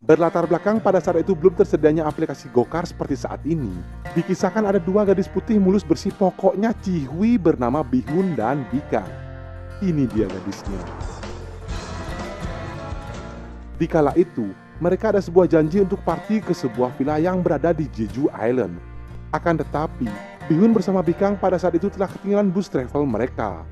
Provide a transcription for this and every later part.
Berlatar belakang pada saat itu belum tersedianya aplikasi Gokar seperti saat ini. Dikisahkan ada dua gadis putih mulus bersih pokoknya cihui bernama Bihun dan Bikang. Ini dia gadisnya. Di kala itu, mereka ada sebuah janji untuk party ke sebuah villa yang berada di Jeju Island. Akan tetapi, Bihun bersama Bikang pada saat itu telah ketinggalan bus travel mereka.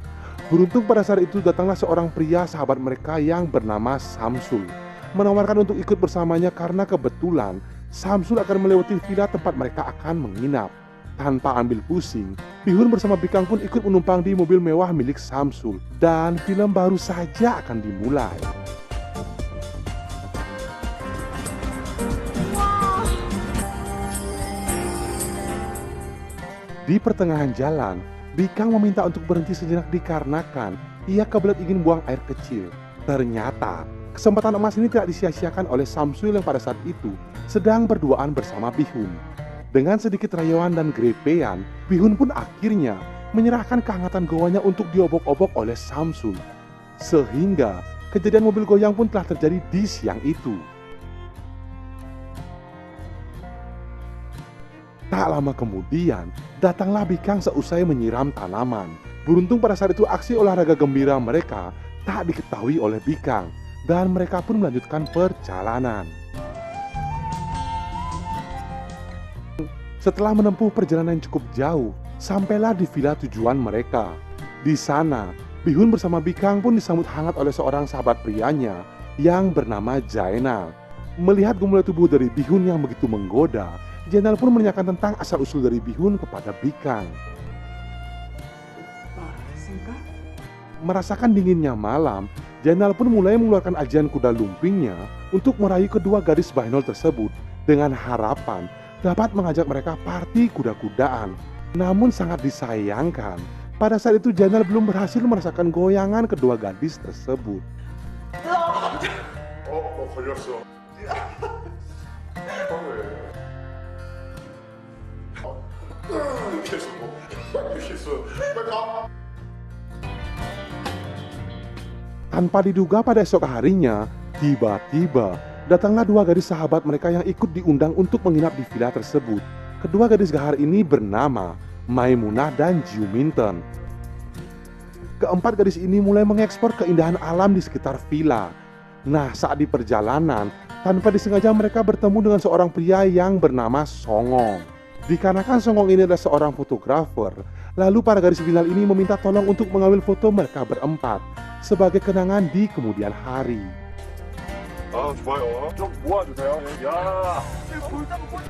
Beruntung pada saat itu datanglah seorang pria sahabat mereka yang bernama Samsul, menawarkan untuk ikut bersamanya karena kebetulan Samsul akan melewati villa tempat mereka akan menginap. Tanpa ambil pusing, Bihun bersama Bikang pun ikut menumpang di mobil mewah milik Samsul dan film baru saja akan dimulai. Di pertengahan jalan, Bikang meminta untuk berhenti sejenak dikarenakan ia kebelet ingin buang air kecil. Ternyata, kesempatan emas ini tidak disia-siakan oleh Samsul yang pada saat itu sedang berduaan bersama Bihun. Dengan sedikit rayuan dan grepean, Bihun pun akhirnya menyerahkan kehangatan goanya untuk diobok-obok oleh Samsul. Sehingga kejadian mobil goyang pun telah terjadi di siang itu. Tak lama kemudian, datanglah Bikang seusai menyiram tanaman. Beruntung pada saat itu aksi olahraga gembira mereka tak diketahui oleh Bikang, dan mereka pun melanjutkan perjalanan. Setelah menempuh perjalanan yang cukup jauh, sampailah di villa tujuan mereka. Di sana, Bihun bersama Bikang pun disambut hangat oleh seorang sahabat prianya yang bernama Jainal. Melihat gemuruh tubuh dari Bihun yang begitu menggoda, Jainal pun menanyakan tentang asal-usul dari Bihun kepada Bikang. Merasakan dinginnya malam, Jainal pun mulai mengeluarkan ajian kuda lumpingnya untuk merayu kedua gadis Bainol tersebut dengan harapan dapat mengajak mereka party kuda-kudaan. Namun sangat disayangkan, pada saat itu Jainal belum berhasil merasakan goyangan kedua gadis tersebut. 걸렸어. Tanpa diduga pada esok harinya, tiba-tiba datanglah dua gadis sahabat mereka yang ikut diundang untuk menginap di villa tersebut. Kedua gadis gahar ini bernama Maimunah dan Jiu Minton. Keempat gadis ini mulai mengekspor keindahan alam di sekitar villa. Nah, saat di perjalanan, tanpa disengaja mereka bertemu dengan seorang pria yang bernama Songong. Dikarenakan Songong ini adalah seorang fotografer, lalu para gadis binal ini meminta tolong untuk mengambil foto mereka berempat sebagai kenangan di kemudian hari. 좋아요. 좀 모아주세요. 야.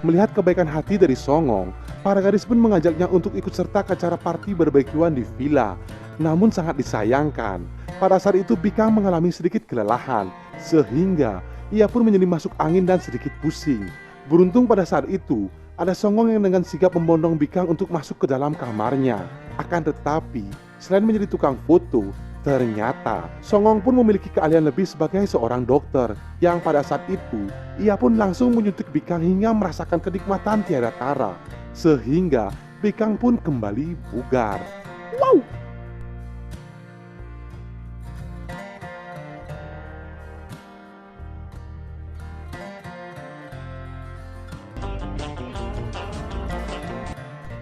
Melihat kebaikan hati dari Songong, para gadis pun mengajaknya untuk ikut serta ke acara party barbekyuan di villa. Namun sangat disayangkan, pada saat itu Bikang mengalami sedikit kelelahan, sehingga ia pun menjadi masuk angin dan sedikit pusing. Beruntung pada saat itu, ada Songong yang dengan sigap membondong Bikang untuk masuk ke dalam kamarnya. Akan tetapi, selain menjadi tukang foto, ternyata Songong pun memiliki keahlian lebih sebagai seorang dokter, yang pada saat itu ia pun langsung menyuntik Bikang hingga merasakan kenikmatan tiada tara, sehingga Bikang pun kembali bugar. Wow!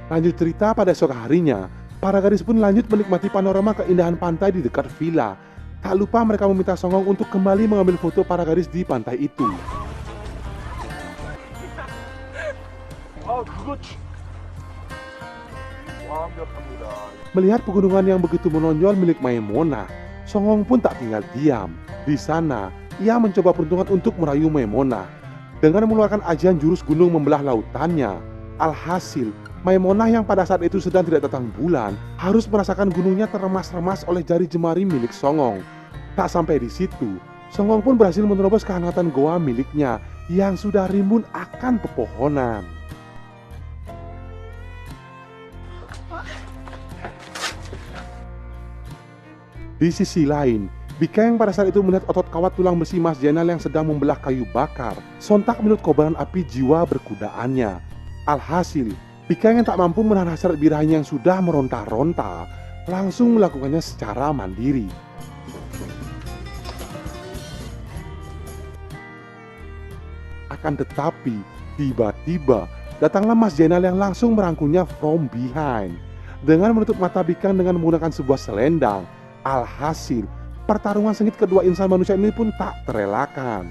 Lanjut cerita pada esok harinya, para gadis pun lanjut menikmati panorama keindahan pantai di dekat villa. Tak lupa mereka meminta Songong untuk kembali mengambil foto para gadis di pantai itu. 완벽합니다. Melihat pegunungan yang begitu menonjol milik Maimunah, Songong pun tak tinggal diam. Di sana, ia mencoba peruntungan untuk merayu Maimunah dengan mengeluarkan ajian jurus gunung membelah lautannya. Alhasil, Maimunah yang pada saat itu sedang tidak datang bulan harus merasakan gunungnya terremas-remas oleh jari jemari milik Songong. Tak sampai di situ, Songong pun berhasil menerobos kehangatan goa miliknya yang sudah rimbun akan pepohonan. Di sisi lain, Bikang yang pada saat itu melihat otot kawat tulang besi Mas Jainal yang sedang membelah kayu bakar, sontak menurut kobaran api jiwa berkudaannya. Alhasil, Bikang yang tak mampu menahan hasrat birahinya yang sudah meronta-ronta, langsung melakukannya secara mandiri. Akan tetapi, tiba-tiba datanglah Mas Jainal yang langsung merangkulnya from behind. Dengan menutup mata Bikang dengan menggunakan sebuah selendang, alhasil pertarungan sengit kedua insan manusia ini pun tak terelakkan.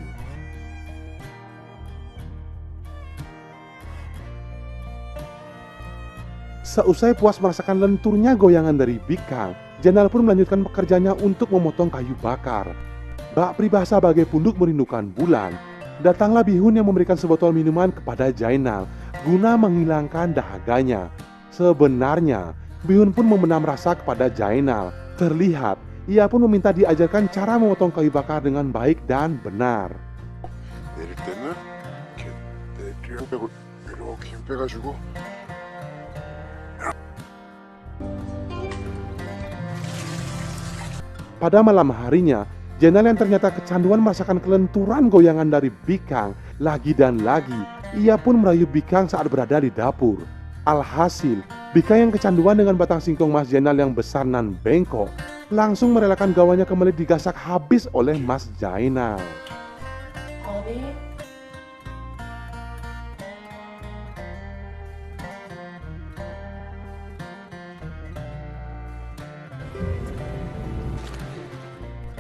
Seusai puas merasakan lenturnya goyangan dari Bikang, Jainal pun melanjutkan pekerjaannya untuk memotong kayu bakar. Bak peribahasa bagai punduk merindukan bulan, datanglah Bihun yang memberikan sebotol minuman kepada Jainal guna menghilangkan dahaganya. Sebenarnya, Bihun pun membenam rasa kepada Jainal. Terlihat, ia pun meminta diajarkan cara memotong kayu bakar dengan baik dan benar. 내릴 때는 이렇게 힘 빼고 이렇게 힘 빼가지고 Pada malam harinya, Jainal yang ternyata kecanduan merasakan kelenturan goyangan dari Bikang. Lagi dan lagi, ia pun merayu Bikang saat berada di dapur. Alhasil, Bikang yang kecanduan dengan batang singkong Mas Jainal yang besar nan bengkok, langsung merelakan gawanya kembali digasak habis oleh Mas Jainal.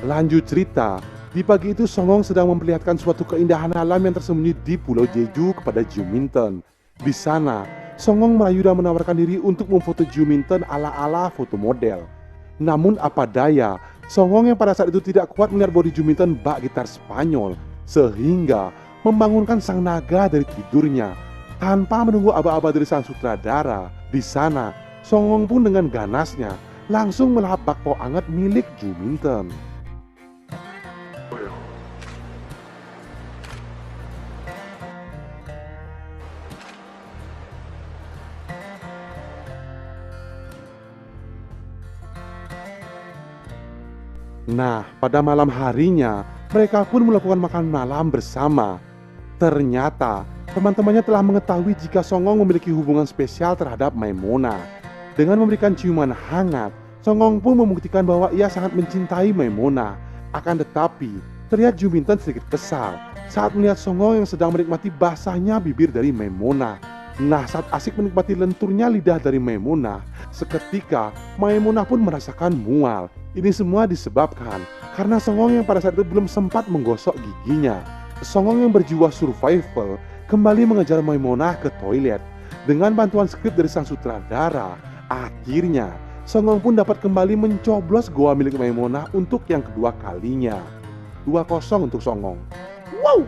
Lanjut cerita, di pagi itu Songong sedang memperlihatkan suatu keindahan alam yang tersembunyi di Pulau Jeju kepada Juminten. Di sana, Songong merayu dan menawarkan diri untuk memfoto Juminten ala-ala foto model. Namun apa daya, Songong yang pada saat itu tidak kuat melihat body Juminten bak gitar Spanyol, sehingga membangunkan sang naga dari tidurnya. Tanpa menunggu aba-aba dari sang sutradara, di sana Songong pun dengan ganasnya langsung melahap bakpao anget milik Juminten. Nah, pada malam harinya, mereka pun melakukan makan malam bersama. Ternyata, teman-temannya telah mengetahui jika Songong memiliki hubungan spesial terhadap Maimuna. Dengan memberikan ciuman hangat, Songong pun membuktikan bahwa ia sangat mencintai Maimuna. Akan tetapi, terlihat Juminten sedikit kesal saat melihat Songong yang sedang menikmati basahnya bibir dari Maimuna. Nah, saat asik menikmati lenturnya lidah dari Maimuna, seketika Maimuna pun merasakan mual. Ini semua disebabkan karena Songong yang pada saat itu belum sempat menggosok giginya. Songong yang berjiwa survival kembali mengejar Maimunah ke toilet. Dengan bantuan skrip dari sang sutradara, akhirnya Songong pun dapat kembali mencoblos goa milik Maimunah untuk yang kedua kalinya. 2-0 untuk Songong. Wow!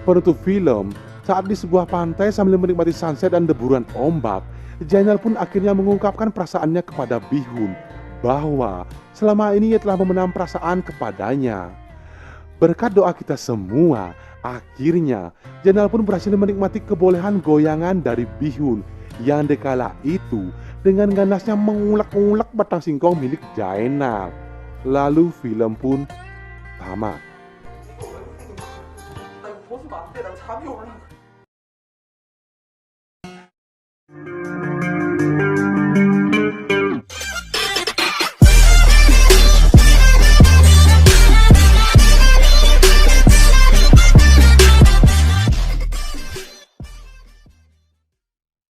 Penutup film, saat di sebuah pantai sambil menikmati sunset dan deburan ombak, Jainal pun akhirnya mengungkapkan perasaannya kepada Bihun bahwa selama ini ia telah memendam perasaan kepadanya. Berkat doa kita semua, akhirnya Jainal pun berhasil menikmati kebolehan goyangan dari Bihun yang dekala itu dengan ganasnya mengulek-ulek batang singkong milik Jainal. Lalu film pun tamat. 벗으면 안 돼. 나 잠이 올라.